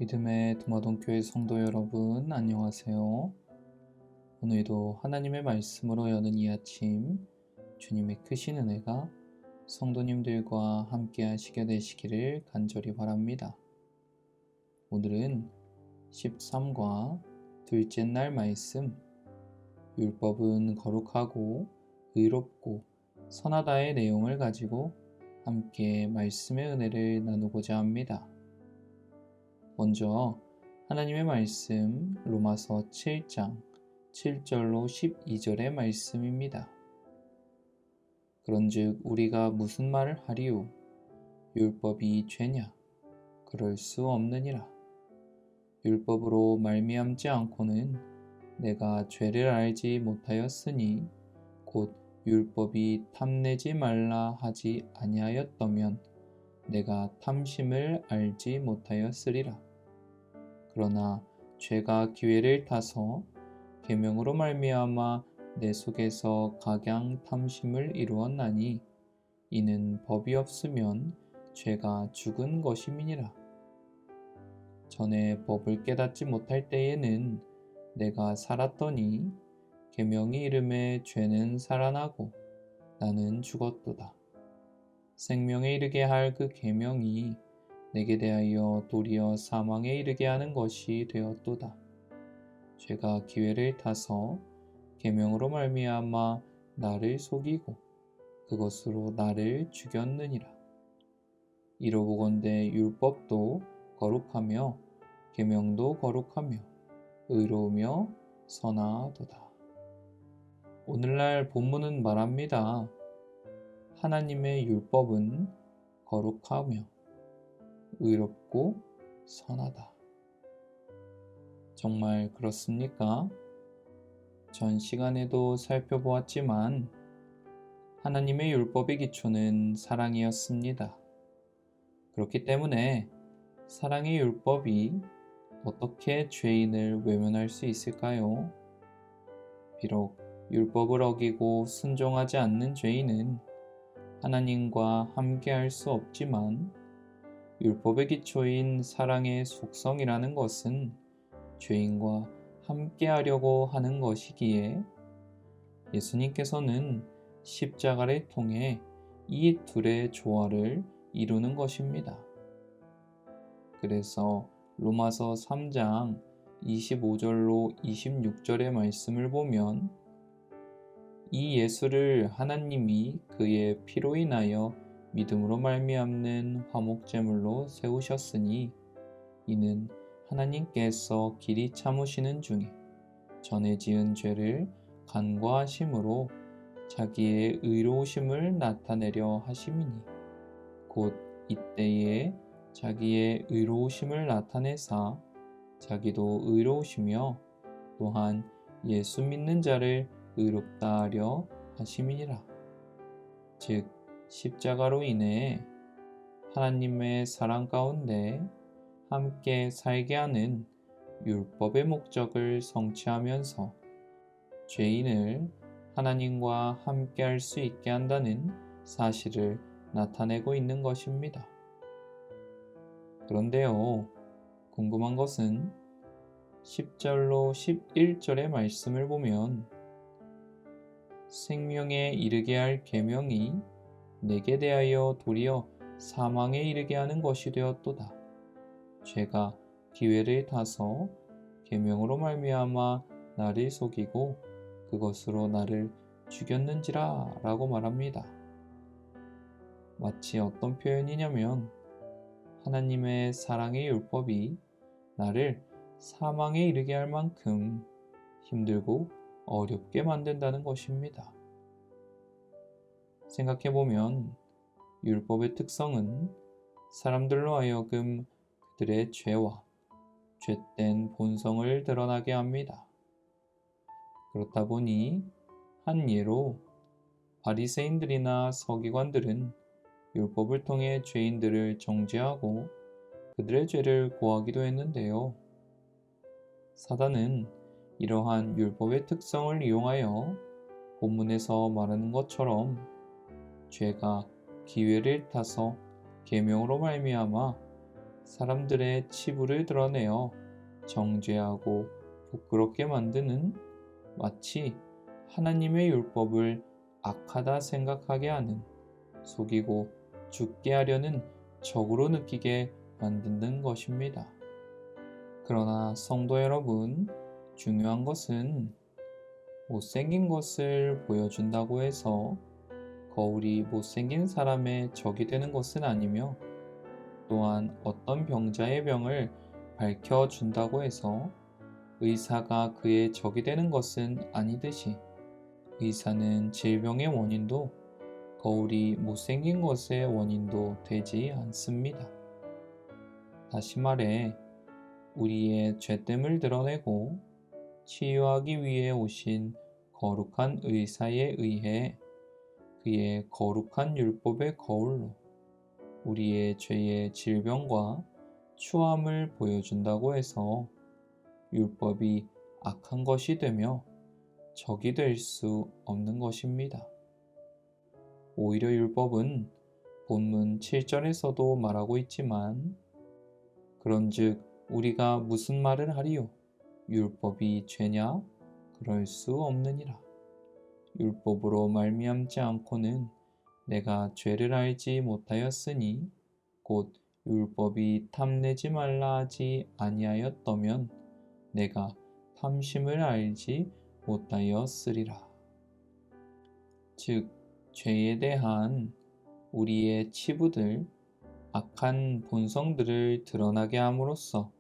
믿음의 두마동교회 성도 여러분, 안녕하세요. 오늘도 하나님의 말씀으로 여는 이 아침, 주님의 크신 은혜가 성도님들과 함께 하시게 되시기를 간절히 바랍니다. 오늘은 13과 둘째 날 말씀, 율법은 거룩하고 의롭고 선하다의 내용을 가지고 함께 말씀의 은혜를 나누고자 합니다. 먼저 하나님의 말씀 로마서 7장 7절로 12절의 말씀입니다. 그런즉 우리가 무슨 말을 하리요? 율법이 죄냐? 그럴 수 없느니라. 율법으로 말미암지 않고는 내가 죄를 알지 못하였으니 곧 율법이 탐내지 말라 하지 아니하였더면 내가 탐심을 알지 못하였으리라. 그러나 죄가 기회를 타서 계명으로 말미암아 내 속에서 각양 탐심을 이루었나니 이는 법이 없으면 죄가 죽은 것임이니라. 전에 법을 깨닫지 못할 때에는 내가 살았더니 계명이 이름에 죄는 살아나고 나는 죽었도다. 생명에 이르게 할 그 계명이 내게 대하여 도리어 사망에 이르게 하는 것이 되었도다. 죄가 기회를 타서 계명으로 말미암아 나를 속이고 그것으로 나를 죽였느니라. 이로보건대 율법도 거룩하며 계명도 거룩하며 의로우며 선하도다. 오늘날 본문은 말합니다. 하나님의 율법은 거룩하며 의롭고 선하다. 정말 그렇습니까? 전 시간에도 살펴보았지만 하나님의 율법의 기초는 사랑이었습니다. 그렇기 때문에 사랑의 율법이 어떻게 죄인을 외면할 수 있을까요? 비록 율법을 어기고 순종하지 않는 죄인은 하나님과 함께할 수 없지만 율법의 기초인 사랑의 속성이라는 것은 죄인과 함께하려고 하는 것이기에 예수님께서는 십자가를 통해 이 둘의 조화를 이루는 것입니다. 그래서 로마서 3장 25절로 26절의 말씀을 보면 이 예수를 하나님이 그의 피로 인하여 믿음으로 말미암는 화목제물로 세우셨으니 이는 하나님께서 길이 참으시는 중에 전에 지은 죄를 간과하심으로 자기의 의로우심을 나타내려 하심이니 곧 이때에 자기의 의로우심을 나타내사 자기도 의로우시며 또한 예수 믿는 자를 의롭다 하려 하심이니라. 즉 십자가로 인해 하나님의 사랑 가운데 함께 살게 하는 율법의 목적을 성취하면서 죄인을 하나님과 함께 할 수 있게 한다는 사실을 나타내고 있는 것입니다. 그런데요, 궁금한 것은 10절로 11절의 말씀을 보면 생명에 이르게 할 계명이 내게 대하여 도리어 사망에 이르게 하는 것이 되었도다. 죄가 기회를 타서 계명으로 말미암아 나를 속이고 그것으로 나를 죽였는지라 라고 말합니다. 마치 어떤 표현이냐면 하나님의 사랑의 율법이 나를 사망에 이르게 할 만큼 힘들고 어렵게 만든다는 것입니다. 생각해보면 율법의 특성은 사람들로 하여금 그들의 죄와 죄된 본성을 드러나게 합니다. 그렇다 보니 한 예로 바리새인들이나 서기관들은 율법을 통해 죄인들을 정죄하고 그들의 죄를 고하기도 했는데요. 사단은 이러한 율법의 특성을 이용하여 본문에서 말하는 것처럼 죄가 기회를 타서 계명으로 말미암아 사람들의 치부를 드러내어 정죄하고 부끄럽게 만드는, 마치 하나님의 율법을 악하다 생각하게 하는, 속이고 죽게 하려는 적으로 느끼게 만드는 것입니다. 그러나 성도 여러분, 중요한 것은 못생긴 것을 보여준다고 해서 거울이 못생긴 사람의 적이 되는 것은 아니며, 또한 어떤 병자의 병을 밝혀준다고 해서 의사가 그의 적이 되는 것은 아니듯이, 의사는 질병의 원인도 거울이 못생긴 것의 원인도 되지 않습니다. 다시 말해, 우리의 죄됨을 드러내고 치유하기 위해 오신 거룩한 의사에 의해 그의 거룩한 율법의 거울로 우리의 죄의 질병과 추함을 보여준다고 해서 율법이 악한 것이 되며 적이 될 수 없는 것입니다. 오히려 율법은 본문 7절에서도 말하고 있지만, 그런즉 우리가 무슨 말을 하리요? 율법이 죄냐? 그럴 수 없느니라. 율법으로 말미암지 않고는 내가 죄를 알지 못하였으니, 곧 율법이 탐내지 말라 하지 아니하였더면 내가 탐심을 알지 못하였으리라. 즉, 죄에 대한 우리의 치부들, 악한 본성들을 드러나게 함으로써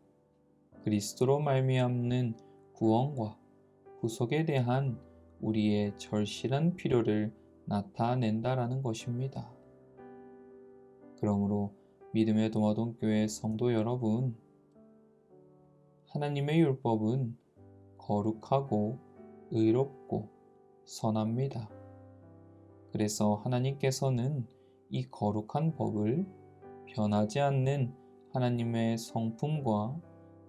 그리스도로 말미암는 구원과 구속에 대한 우리의 절실한 필요를 나타낸다라는 것입니다. 그러므로 믿음의 도마동교회 성도 여러분, 하나님의 율법은 거룩하고 의롭고 선합니다. 그래서 하나님께서는 이 거룩한 법을 변하지 않는 하나님의 성품과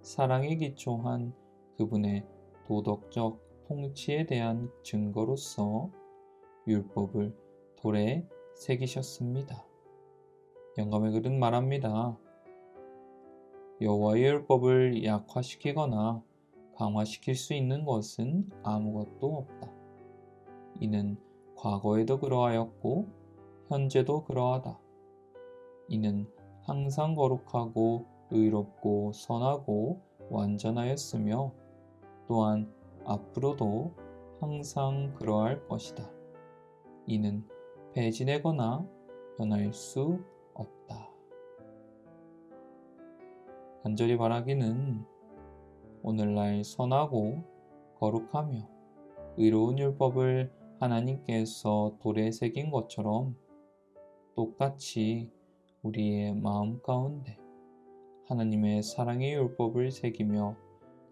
사랑에 기초한 그분의 도덕적 통치에 대한 증거로서 율법을 돌에 새기셨습니다. 영감의 글은 말합니다. 여호와의 율법을 약화시키거나 강화시킬 수 있는 것은 아무것도 없다. 이는 과거에도 그러하였고 현재도 그러하다. 이는 항상 거룩하고 의롭고 선하고 완전하였으며 또한 앞으로도 항상 그러할 것이다. 이는 배진하거나 변할 수 없다. 간절히 바라기는 오늘날 선하고 거룩하며 의로운 율법을 하나님께서 돌에 새긴 것처럼 똑같이 우리의 마음 가운데 하나님의 사랑의 율법을 새기며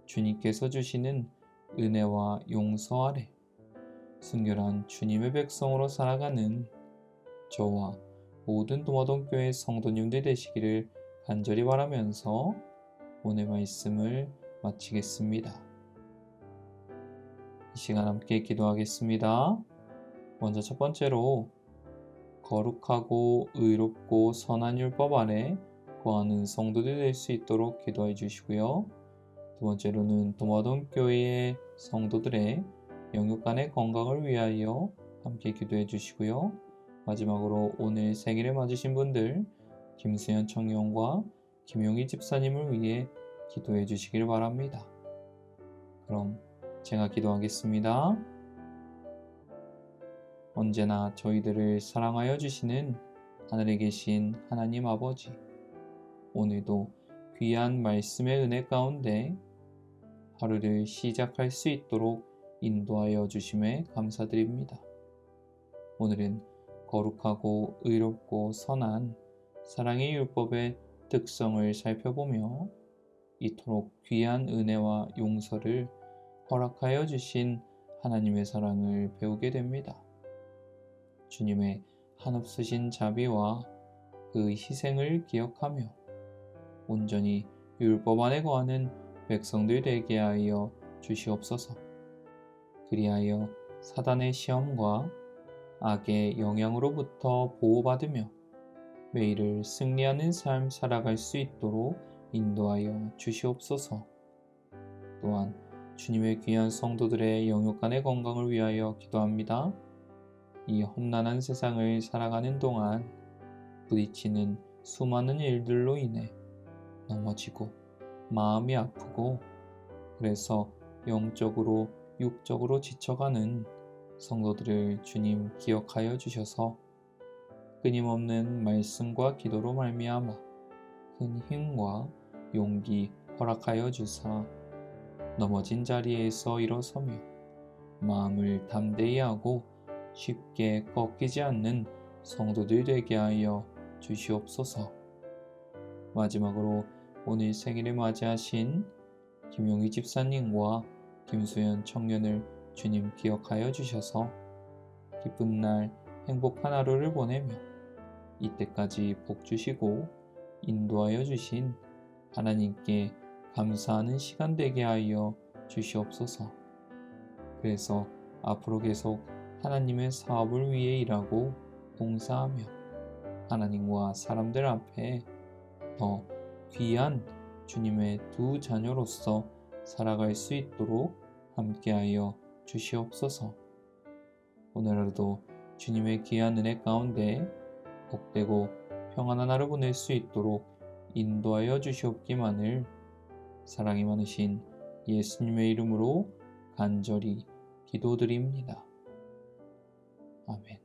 주님께서 주시는 은혜와 용서 아래 순결한 주님의 백성으로 살아가는 저와 모든 도마동교회 성도님들 되시기를 간절히 바라면서 오늘 말씀을 마치겠습니다. 이 시간 함께 기도하겠습니다. 먼저 첫 번째로 거룩하고 의롭고 선한 율법 아래 거하는 성도들이 될 수 있도록 기도해 주시고요. 두 번째로는 도마동교회의 성도들의 영육간의 건강을 위하여 함께 기도해 주시고요. 마지막으로 오늘 생일을 맞으신 분들 김수현 청년과 김용희 집사님을 위해 기도해 주시길 바랍니다. 그럼 제가 기도하겠습니다. 언제나 저희들을 사랑하여 주시는 하늘에 계신 하나님 아버지, 오늘도 귀한 말씀의 은혜 가운데 하루를 시작할 수 있도록 인도하여 주심에 감사드립니다. 오늘은 거룩하고 의롭고 선한 사랑의 율법의 특성을 살펴보며 이토록 귀한 은혜와 용서를 허락하여 주신 하나님의 사랑을 배우게 됩니다. 주님의 한없으신 자비와 그 희생을 기억하며 온전히 율법 안에 거하는 백성들 되게 하여 주시옵소서. 그리하여 사단의 시험과 악의 영향으로부터 보호받으며 매일을 승리하는 삶 살아갈 수 있도록 인도하여 주시옵소서. 또한 주님의 귀한 성도들의 영육간의 건강을 위하여 기도합니다. 이 험난한 세상을 살아가는 동안 부딪히는 수많은 일들로 인해 넘어지고 마음이 아프고 그래서 영적으로 육적으로 지쳐가는 성도들을 주님 기억하여 주셔서 끊임없는 말씀과 기도로 말미암아 큰 힘과 용기 허락하여 주사 넘어진 자리에서 일어서며 마음을 담대히 하고 쉽게 꺾이지 않는 성도들 되게 하여 주시옵소서. 마지막으로 오늘 생일을 맞이하신 김용희 집사님과 김수연 청년을 주님 기억하여 주셔서 기쁜 날 행복한 하루를 보내며 이때까지 복 주시고 인도하여 주신 하나님께 감사하는 시간 되게 하여 주시옵소서. 그래서 앞으로 계속 하나님의 사업을 위해 일하고 봉사하며 하나님과 사람들 앞에 더 귀한 주님의 두 자녀로서 살아갈 수 있도록 함께하여 주시옵소서. 오늘 하루도 주님의 귀한 은혜 가운데 복되고 평안한 하루 보낼 수 있도록 인도하여 주시옵기만을 사랑이 많으신 예수님의 이름으로 간절히 기도드립니다. 아멘.